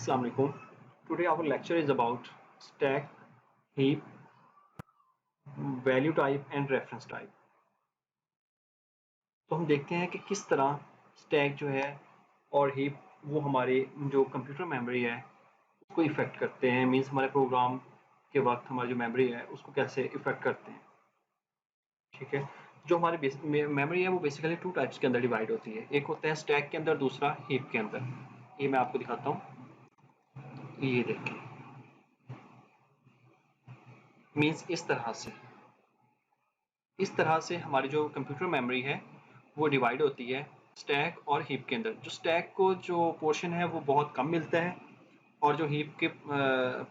Assalamu alaikum. Today our lecture is about stack, heap, value type and reference type. तो हम देखते हैं कि किस तरह स्टैक जो है और हीप वो हमारे जो कंप्यूटर मेमोरी है उसको इफ़ेक्ट करते हैं। मींस हमारे प्रोग्राम के वक्त हमारी जो मेमोरी है उसको कैसे इफ़ेक्ट करते हैं। ठीक है, जो हमारी मेमोरी है वो बेसिकली टू टाइप्स के अंदर डिवाइड होती है। एक होता है स्टैक के अंदर, दूसरा हीप के अंदर। ये मैं आपको दिखाता हूँ, ये देखिए। मींस इस तरह से हमारी जो कंप्यूटर मेमोरी है वो डिवाइड होती है स्टैक और हीप के अंदर। जो स्टैक को जो पोर्शन है वो बहुत कम मिलता है और जो हीप के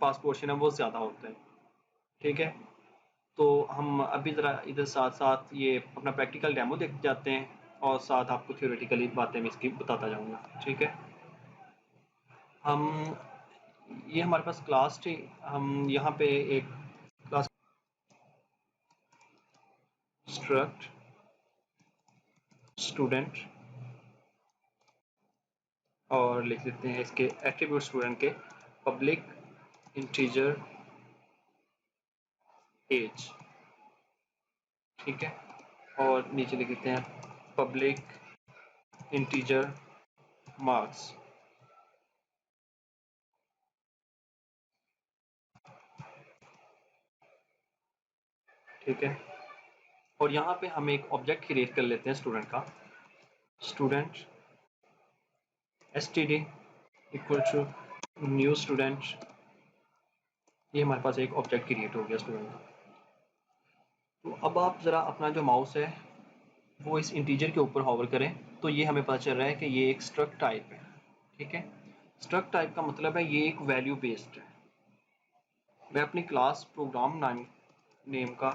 पास पोर्शन है वो ज़्यादा होता है। ठीक है, तो हम अभी ज़रा इधर साथ साथ ये अपना प्रैक्टिकल डेमो देख जाते हैं और साथ आपको थ्योरेटिकली बातें मैं इसकी बताता जाऊँगा। ठीक है, हम ये हमारे पास क्लास थी। हम यहाँ पे एक क्लास स्ट्रक्ट स्टूडेंट और लिख देते हैं इसके एट्रीब्यूट स्टूडेंट के पब्लिक इंटीजर एज। ठीक है, और नीचे लिख देते हैं पब्लिक इंटीजर मार्क्स। ठीक है, और यहाँ पे हम एक ऑब्जेक्ट क्रिएट कर लेते हैं स्टूडेंट का। Student std equal to new student. ये हमारे पास एक ऑब्जेक्ट क्रिएट हो गया स्टूडेंट का। तो अब आप ज़रा अपना जो माउस है वो इस इंटीजर के ऊपर होवर करें तो ये हमें पता चल रहा है कि ये एक स्ट्रक्ट टाइप है। ठीक है, स्ट्रक्ट टाइप का मतलब है ये एक वैल्यू बेस्ड है। मैं अपनी क्लास प्रोग्राम नेम का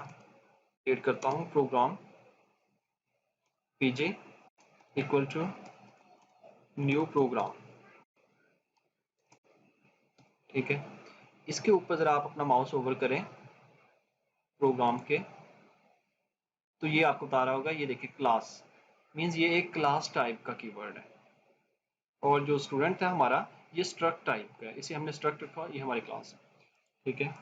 क्रिएट करता हूँ, program PJ equal to new program. ठीक है, इसके ऊपर ज़रा आप अपना माउस ओवर करें प्रोग्राम के तो ये आपको बता रहा होगा, ये देखिए क्लास मीन्स ये एक क्लास टाइप का कीवर्ड है। और जो स्टूडेंट है हमारा ये स्ट्रक्ट टाइप का है, इसे हमने स्ट्रक्ट रखा, ये हमारी क्लास है। ठीक है,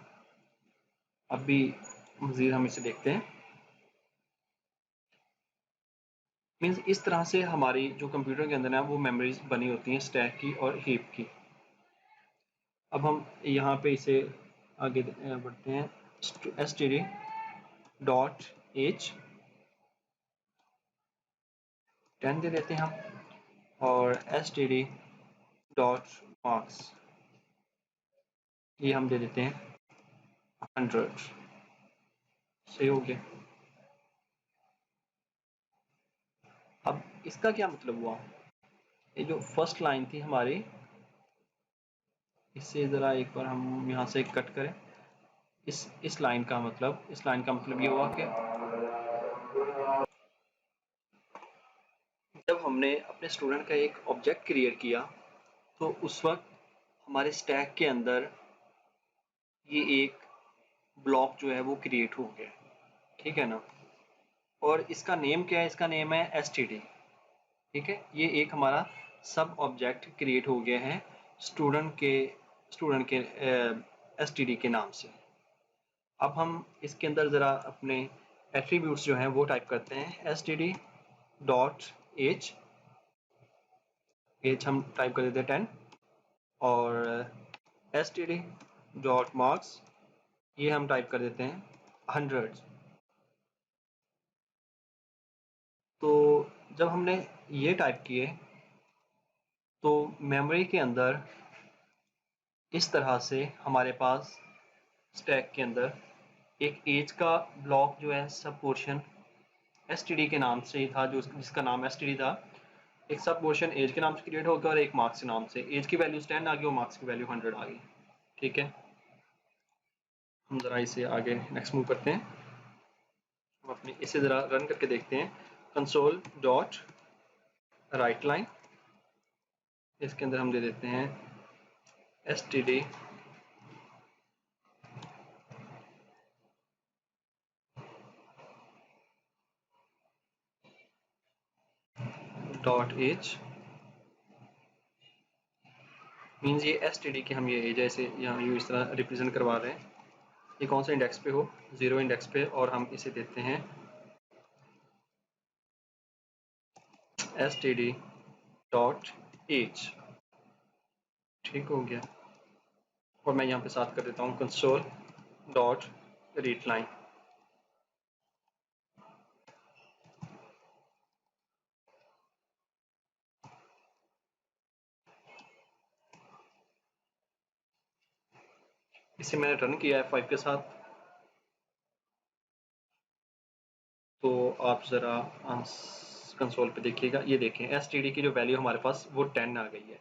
अभी मज़ीद हम इसे देखते हैं। मीन्स इस तरह से हमारी जो कंप्यूटर के अंदर है वो मेमोरीज बनी होती हैं स्टैक की और हीप की। अब हम यहाँ पे इसे आगे बढ़ते हैं। std डॉट एज 10 दे देते हैं हम, और std डॉट मार्क्स ये हम दे देते हैं 100। सही हो गया। अब इसका क्या मतलब हुआ, ये जो फर्स्ट लाइन थी हमारी, इससे ज़रा एक बार हम यहाँ से कट करें। इस लाइन का मतलब ये हुआ कि जब हमने अपने स्टूडेंट का एक ऑब्जेक्ट क्रिएट किया तो उस वक्त हमारे स्टैक के अंदर ये एक ब्लॉक जो है वो क्रिएट हो गया। ठीक है ना, और इसका नेम क्या है, इसका नेम है std। ठीक है, ये एक हमारा सब ऑब्जेक्ट क्रिएट हो गया है स्टूडेंट के std के नाम से। अब हम इसके अंदर ज़रा अपने एट्रीब्यूट्स जो हैं वो टाइप करते हैं। std डॉट एज हम टाइप कर देते हैं 10, और std डॉट मार्क्स ये हम टाइप कर देते हैं 100। तो जब हमने ये टाइप किए तो मेमोरी के अंदर इस तरह से हमारे पास स्टैक के अंदर एक एज का ब्लॉक जो है सब पोर्शन std के नाम से ही था, जो जिसका नाम std था। एक सब पोर्शन एज के नाम से क्रिएट हो गया और एक मार्क्स के नाम से। एज की वैल्यू 10 आ गई और मार्क्स की वैल्यू 100 आ गई। ठीक है, हम ज़रा इसे आगे नेक्स्ट मूव करते हैं। हम अपनी इसे ज़रा रन करके देखते हैं। कंसोल डॉट राइट लाइन, इसके अंदर हम दे देते हैं std डॉट एज मीन्स ये STD की हम ये एज है, इसे यहाँ इस तरह रिप्रेजेंट करवा रहे हैं। ये कौन सा इंडेक्स पे हो, 0 इंडेक्स पे, और हम इसे देते हैं STD डॉट एज। ठीक हो गया। और मैं यहाँ पे साथ कर देता हूँ कंसोल डॉट रीड लाइन। इसे मैंने रन किया F5 के साथ। तो आप ज़रा कंसोल पे देखिएगा, ये देखें STD की जो वैल्यू हमारे पास वो 10 आ गई है।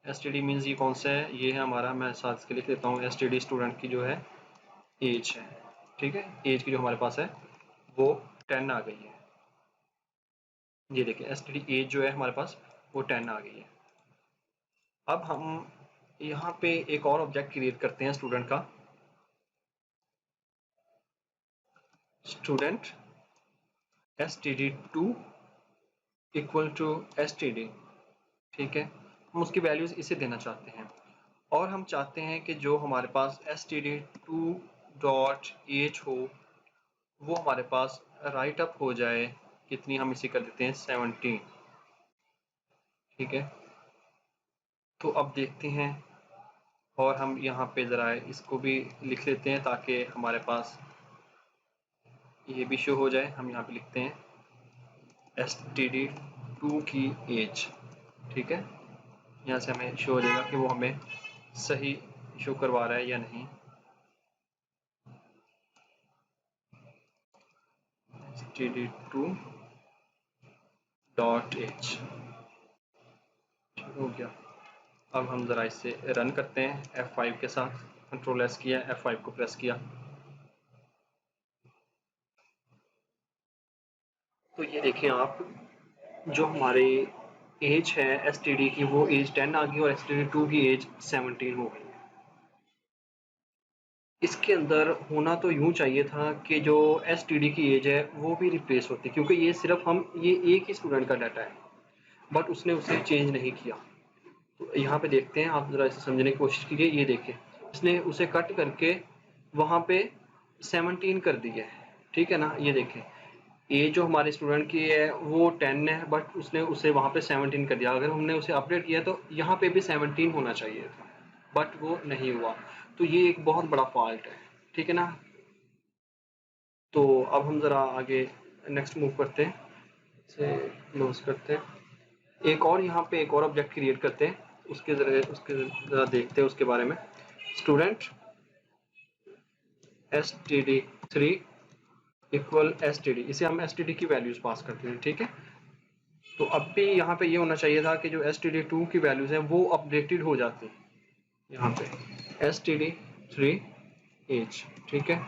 STD मीन्स ये कौन सा है, ये है हमारा, मैं साथ इसके लिख देता हूँ, STD स्टूडेंट की जो है एज है। ठीक है, एज की जो हमारे पास है वो 10 आ गई है। ये देखिए STD एज जो है हमारे पास वो 10 आ गई है। अब हम यहाँ पे एक और ऑब्जेक्ट क्रिएट करते हैं स्टूडेंट का, student std2 equal to std। ठीक है, हम उसकी वैल्यूज इसे देना चाहते हैं, और हम चाहते हैं कि जो हमारे पास std2 डॉट एज हो वो हमारे पास राइट अप हो जाए। कितनी, हम इसे कर देते हैं 17। ठीक है, तो अब देखते हैं, और हम यहाँ पे ज़रा इसको भी लिख लेते हैं ताकि हमारे पास ये भी शो हो जाए। हम यहाँ पे लिखते हैं std2 की एज। ठीक है, यहाँ से हमें शो हो जाएगा कि वो हमें सही शो करवा रहा है या नहीं। std2 dot H. ठीक हो गया। अब हम ज़रा इसे रन करते हैं F5 के साथ, कंट्रोल S किया, F5 को प्रेस किया। तो ये देखें आप, जो हमारी एज है STD की वो एज 10 आ गई और STD2 की एज 17 हो गई। इसके अंदर होना तो यूं चाहिए था कि जो STD की एज है वो भी रिप्लेस होती, क्योंकि ये सिर्फ ये एक ही स्टूडेंट का डाटा है, बट उसने उसे चेंज नहीं किया। तो यहाँ पे देखते हैं, आप ज़रा इसे समझने की कोशिश कीजिए। ये देखिए, इसने उसे कट करके वहाँ पे 17 कर दिया है। ठीक है ना, ये देखें, ये जो हमारे स्टूडेंट की है वो 10 है, बट उसने उसे वहाँ पे 17 कर दिया। अगर हमने उसे अपडेट किया तो यहाँ पे भी 17 होना चाहिए था, बट वो नहीं हुआ। तो ये एक बहुत बड़ा फॉल्ट है। ठीक है ना, तो अब हम ज़रा आगे नेक्स्ट मूव करते हैं, इसे क्लोज करते हैं। एक और यहाँ पे एक और ऑब्जेक्ट क्रिएट करते हैं, उसके ज़रा देखते हैं उसके बारे में। स्टूडेंट std3 इक्वल std, इसे हम std की वैल्यूज पास करते हैं। ठीक है, तो अब भी यहाँ पे ये होना चाहिए था कि जो std2 की वैल्यूज हैं वो अपडेटेड हो जाती यहाँ पे std3 एज। ठीक है,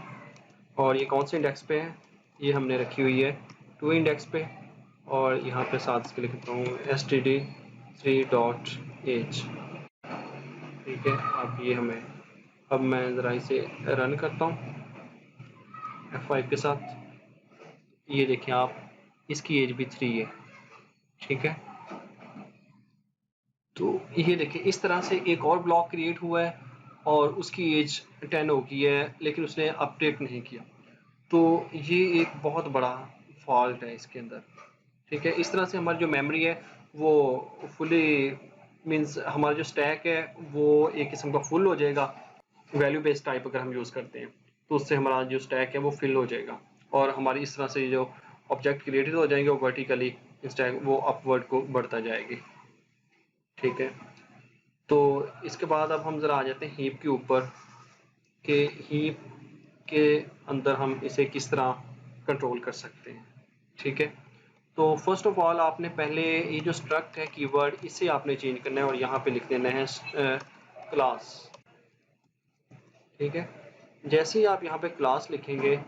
और ये कौन से इंडेक्स पे है, ये हमने रखी हुई है 2 इंडेक्स पे, और यहाँ पे साथ इसके लिखता हूँ std3 डॉट एज। ठीक है, अब ये हमें, अब मैं ज़रा इसे रन करता हूँ F5 के साथ। ये देखें आप, इसकी एज भी 3 है। ठीक है, तो ये देखें इस तरह से एक और ब्लॉक क्रिएट हुआ है और उसकी एज 10 हो गई है, लेकिन उसने अपडेट नहीं किया। तो ये एक बहुत बड़ा फॉल्ट है इसके अंदर। ठीक है, इस तरह से हमारी जो मेमोरी है वो फुली, मीन्स हमारा जो स्टैक है वो एक किस्म का फुल हो जाएगा। वैल्यू बेस्ड टाइप अगर हम यूज़ करते हैं तो उससे हमारा जो स्टैक है वो फिल हो जाएगा, और हमारी इस तरह से जो ऑब्जेक्ट क्रिएटेड हो जाएंगे वो वर्टिकली स्टैक वो अपवर्ड को बढ़ता जाएगी। ठीक है, तो इसके बाद अब हम ज़रा आ जाते हैं हीप के ऊपर, कि हीप के अंदर हम इसे किस तरह कंट्रोल कर सकते हैं। ठीक है, तो फर्स्ट ऑफ ऑल आपने पहले ये जो स्ट्रक्ट है कीवर्ड, इसे आपने चेंज करना है और यहाँ पे लिख देना है क्लास। ठीक है, जैसे ही आप यहाँ पे क्लास लिखेंगे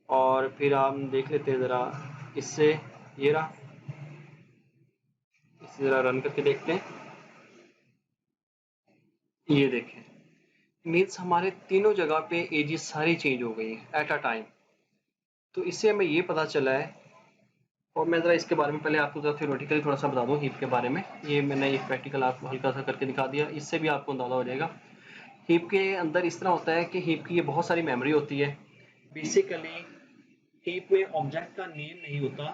और फिर आप देख लेते हैं ज़रा इससे, ये रहा, इसे ज़रा रन करके देखते हैं। ये देखें, मीन्स हमारे तीनों जगह पे एजेस सारी चेंज हो गई हैं एट अ टाइम। तो इससे हमें ये पता चला है और मैं ज़रा इसके बारे में पहले आपको ज़रा थ्योरेटिकली थोड़ा सा बता दूँ हीप के बारे में। ये मैंने एक प्रैक्टिकल आपको हल्का सा करके दिखा दिया, इससे भी आपको अंदाज़ा हो जाएगा। हीप के अंदर इस तरह होता है कि हीप की ये बहुत सारी मेमोरी होती है। बेसिकली हीप में ऑब्जेक्ट का नेम नहीं होता,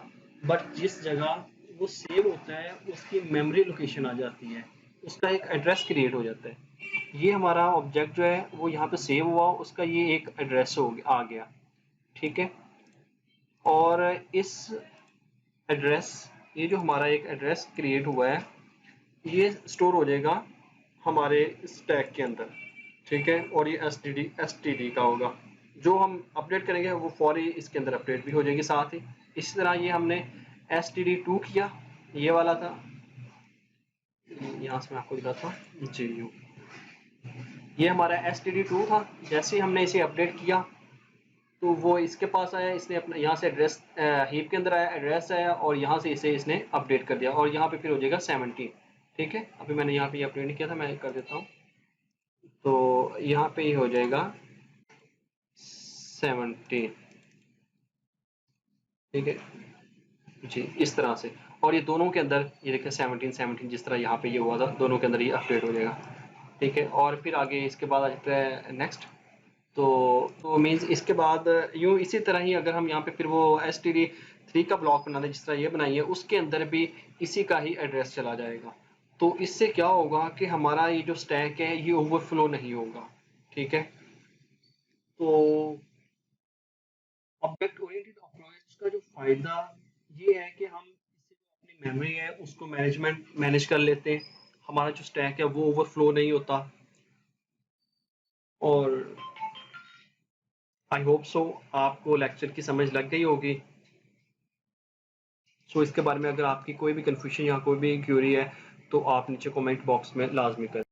बट जिस जगह वो सेव होता है उसकी मेमोरी लोकेशन आ जाती है, उसका एक एड्रेस क्रिएट हो जाता है। ये हमारा ऑब्जेक्ट जो है वो यहाँ पे सेव हुआ, उसका ये एक एड्रेस आ गया, ठीक है। और इस एड्रेस, ये जो हमारा एक एड्रेस क्रिएट हुआ है, ये स्टोर हो जाएगा हमारे स्टैक के अंदर, ठीक है। और ये एस टी डी का होगा, जो हम अपडेट करेंगे वो फौरी इसके अंदर अपडेट भी हो जाएगी साथ ही। इसी तरह ये हमने STD2 किया, ये वाला था, यहाँ से मैं आपको दिखाता हूँ जी। ये हमारा STD2 था। जैसे ही हमने इसे अपडेट किया तो वो इसके पास आया, इसने अपना यहाँ से एड्रेस हीप के अंदर आया, एड्रेस आया और यहाँ से इसे इसने अपडेट कर दिया और यहाँ पे फिर हो जाएगा 17, ठीक है। अभी मैंने यहाँ पे अपडेट नहीं किया था, मैं कर देता हूँ। तो यहाँ पे ये हो जाएगा 17, ठीक है जी, इस तरह से। और ये दोनों के अंदर ये देखिए 17 जिस तरह यहाँ पे ये हुआ था, दोनों के अंदर ये अपडेट हो जाएगा, ठीक है। और फिर आगे इसके बाद आ जाता है नेक्स्ट। तो मीन्स इसके बाद यूँ इसी तरह ही अगर हम यहाँ पे फिर वो STD3 का ब्लॉक बना दें जिस तरह ये बनाई है, उसके अंदर भी इसी का ही एड्रेस चला जाएगा। तो इससे क्या होगा कि हमारा ये जो स्टैक है ये ओवरफ्लो नहीं होगा, ठीक है। तो ऑब्जेक्ट ओरिएंटेड अप्रोच का जो फायदा ये है कि हम इससे जो अपनी मेमोरी है उसको मैनेज कर लेते हैं, हमारा जो स्टैक है वो ओवरफ्लो नहीं होता। और आई होप सो आपको लेक्चर की समझ लग गई होगी। सो इसके बारे में अगर आपकी कोई भी कन्फ्यूजन या कोई भी क्यूरी है तो आप नीचे कमेंट बॉक्स में लाजमी करें।